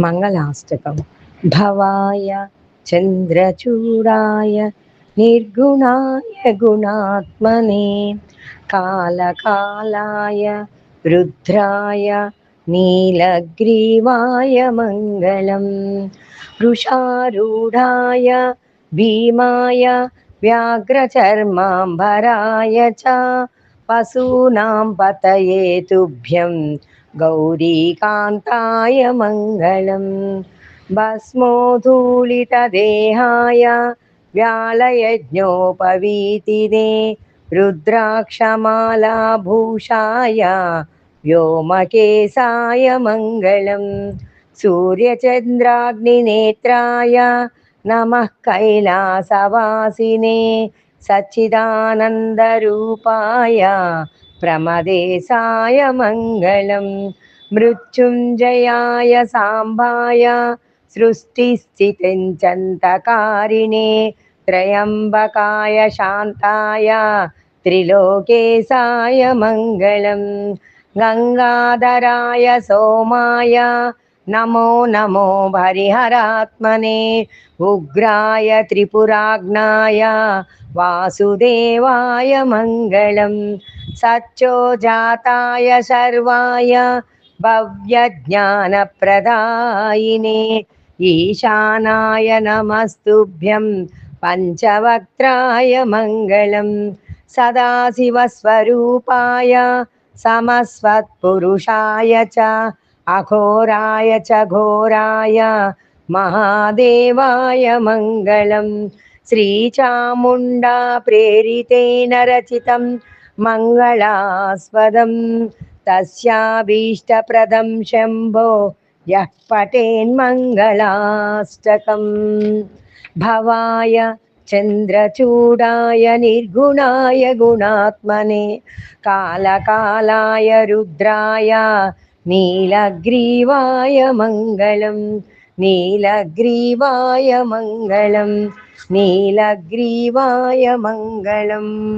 మంగళాష్టకం. భవాయ చంద్రచూడాయ నిర్గుణాయ గుణాత్మనే కాలకాలాయ రుద్రాయ నీలగ్రీవాయ మంగళం వృషారూఢాయ భీమాయ వ్యాఘ్రచర్మాంబరాయ చ పశూనాం పతయే తుభ్యం గౌరీకాంతాయ మంగళం భస్మోధూళితదేహాయ వ్యాళయజ్ఞోపవీతినే రుద్రాక్షమాలాభూషాయ వ్యోమకేశాయ మంగళం సూర్యచంద్రాగ్నినేత్రాయ నమః కైలాసవాసినే సచ్చిదానందరూపాయ ప్రమదేశాయ మంగళం మృత్యుంజయాయ సాంబాయ సృష్టిస్థితించంతకారిణే త్రయంబకాయ శాంతాయ త్రిలోకేశాయ మంగళం గంగాధరాయ సోమాయ నమో నమో హరిహరాత్మనే ఉగ్రాయ త్రిపురాగ్నాయ వాసుదేవాయ మంగళం సత్యోజాతాయ సర్వాయ భవ్యజ్ఞానప్రదాయినే ఈశానాయ నమస్తుభ్యం పంచవక్త్రాయ మంగళం సదాశివస్వరూపాయ సమస్వత్పురుషాయ చ అఘోరాయ చ ఘోరాయ మహాదేవాయ మంగళం శ్రీచాముండా ప్రేరితేన రచితం మంగళాస్పదం తస్యాభీష్టప్రదం శంభో యః పఠేన్మంగళాష్టకం భవాయ చంద్రచూడాయ నిర్గుణాయ గుణాత్మనే కాలకాలాయ రుద్రాయ నీలగ్రీవాయ మంగళం నీలగ్రీవాయ మంగళం నీలగ్రీవాయ మంగళం.